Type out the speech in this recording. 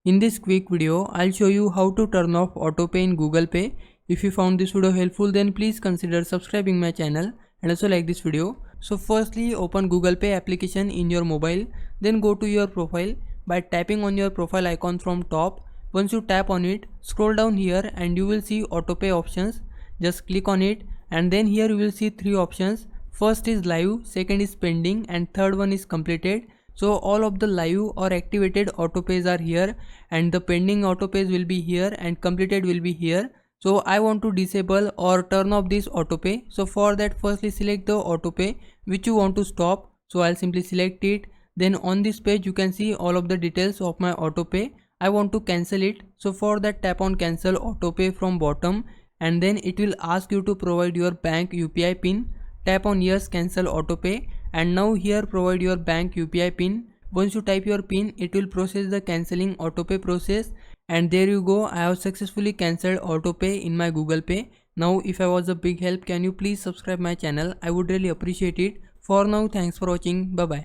In this quick video, I'll show you how to turn off autopay in Google Pay. If you found this video helpful, then please consider subscribing my channel and also like this video. So firstly, open Google Pay application in your mobile, then go to your profile by tapping on your profile icon from top. Once you tap on it, scroll down here and you will see autopay options. Just click on it and then here you will see three options. First is live, second is pending and third one is completed. So all of the live or activated autopays are here and the pending autopays will be here and completed will be here. So I want to disable or turn off this autopay. So for that, firstly select the autopay which you want to stop. So I'll simply select it. Then on this page you can see all of the details of my autopay. I want to cancel it. So for that, tap on cancel autopay from bottom and then it will ask you to provide your bank UPI pin. Tap on yes, cancel autopay, and now here provide your bank UPI pin. Once you type your pin, it will process the cancelling autopay process, and there you go. I have successfully cancelled autopay in my Google Pay. Now if I was a big help, can you please subscribe my channel? I would really appreciate it. For now, thanks for watching. Bye bye.